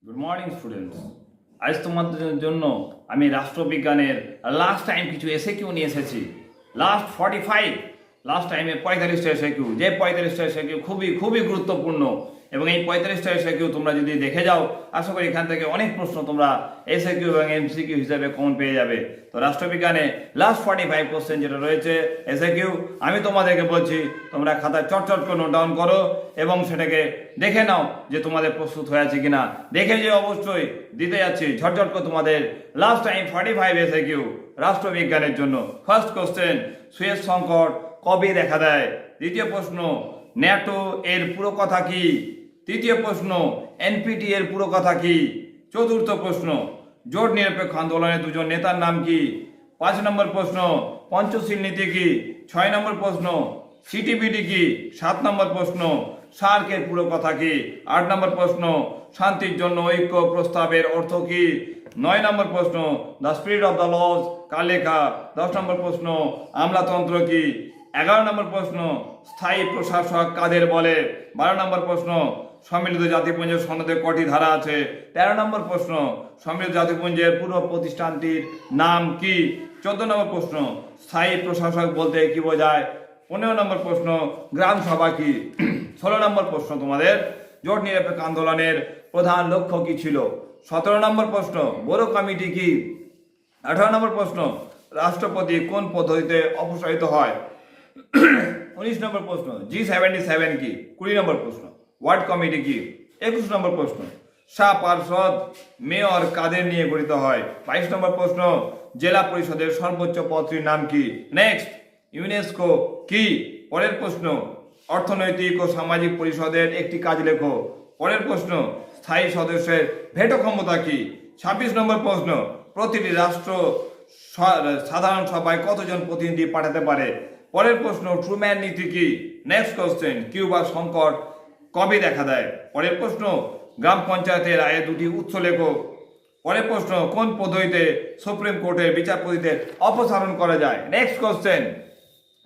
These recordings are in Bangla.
Good morning students. আজ তোমাদের জন্য আমি রাষ্ট্রবিজ্ঞানের লাস্ট টাইম কিছু এসএকিউ নিয়ে এসেছি। লাস্ট টাইমে 45টা এসএকিউ, যে 45টা এসএকিউ খুবই খুবই গুরুত্বপূর্ণ এবং এই 45টা এসএকিউ তোমরা যদি দেখে যাও আশা করি এখান থেকে অনেক প্রশ্ন তোমরা এসএকিউ এবং এমসিকিউ হিসাবে কমন পেয়ে যাবে। তো রাষ্ট্রবিজ্ঞানে লাস্ট 45 কোশ্চেন যেটা রয়েছে এসএকিউ, আমি তোমাদেরকে বলছি তোমরা খাতায় চটচট করে নোট ডাউন করো এবং সেটাকে দেখে নাও যে তোমাদের প্রস্তুত হয়ে আছে কিনা। দেখে যে অবশ্যই দিতে যাচ্ছি ঝটঝট করে তোমাদের লাস্ট টাইম 45 এসএকিউ রাষ্ট্রবিজ্ঞানের জন্য। ফার্স্ট কোশ্চেন, সুয়েজ সংকট কবে দেখা দেয়? দ্বিতীয় প্রশ্ন, ন্যাটো এর পুরো কথা কি? তৃতীয় প্রশ্ন, এনপিটি এর পুরো কথা কি? চতুর্থ প্রশ্ন, জোট নিরপেক্ষ আন্দোলনের দুজন নেতার নাম কি? 5 নম্বর প্রশ্ন, পঞ্চশীল নীতি কি? 6 নম্বর প্রশ্ন, সিটিবিডি কি? 7 নম্বর প্রশ্ন, সার্কের পুরো কথা কি? 8 নম্বর প্রশ্ন, শান্তির জন্য ঐক্য প্রস্তাবের অর্থ কি? 9 নম্বর প্রশ্ন, the Spirit of the Laws কার লেখা? 10 নম্বর প্রশ্ন, আমলাতন্ত্র কি? 11 নম্বর প্রশ্ন, স্থায়ী প্রশাসক কাদের বলে? 12 নম্বর প্রশ্ন, সম্মিলিত জাতিপুঞ্জের সনদে কটি ধারা আছে? 13 নম্বর প্রশ্ন, সম্মিলিত জাতিপুঞ্জের পুরো প্রতিষ্ঠানটির নাম কি? 14 নম্বর প্রশ্ন, স্থায়ী প্রশাসক বলতে কি বোঝায়? 15 নম্বর প্রশ্ন, গ্রাম সভা কি? 16 নম্বর প্রশ্ন, তোমাদের জোট নিরপেক্ষ আন্দোলনের প্রধান লক্ষ্য কি ছিল? 17 নম্বর প্রশ্ন, বড় কমিটি কি? 18 নম্বর প্রশ্ন, রাষ্ট্রপতি কোন পদ্ধতিতে অপসারিত হয়? 19 নম্বর প্রশ্ন, G77 কি? 20 নম্বর প্রশ্ন, ওয়ার্ড কমিটি কি? 21 নম্বর প্রশ্ন, শাহ পার্ষদ মেয়র কাদের নিয়ে গঠিত হয়? 22 নম্বর প্রশ্ন, জেলা পরিষদের সর্বোচ্চ পদটির নাম কি? নেক্সট, ইউনেস্কো কি? পরের প্রশ্ন, অর্থনৈতিক ও সামাজিক পরিষদের একটি কাজ লেখো। পরের প্রশ্ন, স্থায়ী সদস্যের ভেটো ক্ষমতা কি? 26 নম্বর প্রশ্ন, প্রতিটি রাষ্ট্র সাধারণ সভায় কতজন প্রতিনিধি পাঠাতে পারে? পরের প্রশ্ন, ট্রুম্যান নীতি কি? নেক্সট কোশ্চেন, কিউবা সংকট কবে দেখা দেয়? পরের প্রশ্ন, গ্রাম পঞ্চায়েতের আয়ের দুটি উৎস লেখো। পরের প্রশ্ন, কোন পদ্ধতিতে সুপ্রিম কোর্টের বিচারপতিদের অপসারণ করা যায়? নেক্সট কোশ্চেন,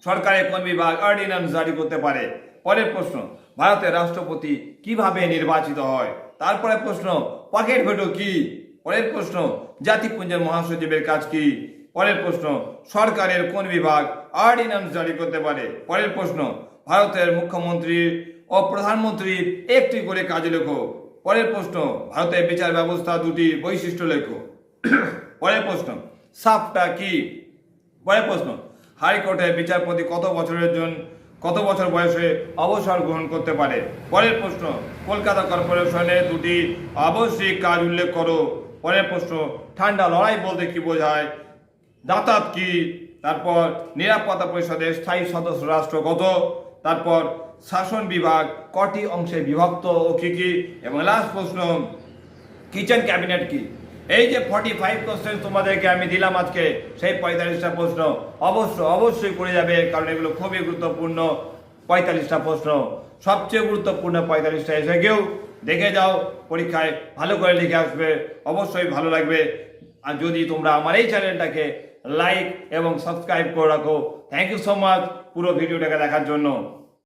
সরকারের কোন বিভাগ অর্ডিন্যান্স জারি করতে পারে? পরের প্রশ্ন, ভারতের রাষ্ট্রপতি কিভাবে নির্বাচিত হয়? তারপরে প্রশ্ন, পকেট ভেটো কি? পরের প্রশ্ন, জাতিপুঞ্জের মহাসচিবের কাজ কি? পরের প্রশ্ন, সরকারের কোন বিভাগ অর্ডিন্যান্স জারি করতে পারে? পরের প্রশ্ন, ভারতের মুখ্যমন্ত্রী ও প্রধানমন্ত্রীর একটি করে কাজ লেখো। পরের প্রশ্ন, ভারতের বিচার ব্যবস্থা দুটি বৈশিষ্ট্য লেখো। পরের প্রশ্ন, সাফটা কি? পরের প্রশ্ন, হাইকোর্টের বিচারপতি কত বছর বয়সে অবসর গ্রহণ করতে পারে? পরের প্রশ্ন, কলকাতা কর্পোরেশনের দুটি আবশ্যিক কাজ উল্লেখ করো। পরের প্রশ্ন, ঠান্ডা লড়াই বলতে কি বোঝায়? যাতায়াত কি? তারপর, নিরাপত্তা পরিষদের স্থায়ী সদস্য রাষ্ট্র কত? তারপর, শাসন বিভাগ কটি অংশে বিভক্ত ও কি কি? এবং লাস্ট প্রশ্ন, কিচেন ক্যাবিনেট কি? এই যে 45 কোশ্চেন তোমাদেরকে আমি দিলাম আজকে, সেই 45টা প্রশ্ন অবশ্যই করে যাবে, কারণ এগুলো খুবই গুরুত্বপূর্ণ 45টা প্রশ্ন। সবচেয়ে গুরুত্বপূর্ণ 45টা এসে কেউ দেখে যাও, পরীক্ষায় ভালো করে লিখে আসবে, অবশ্যই ভালো লাগবে। আর যদি তোমরা আমার এই চ্যানেলটাকে লাইক এবং সাবস্ক্রাইব করে রাখো। থ্যাংক ইউ সো মাচ পুরো ভিডিওটাকে দেখার জন্য।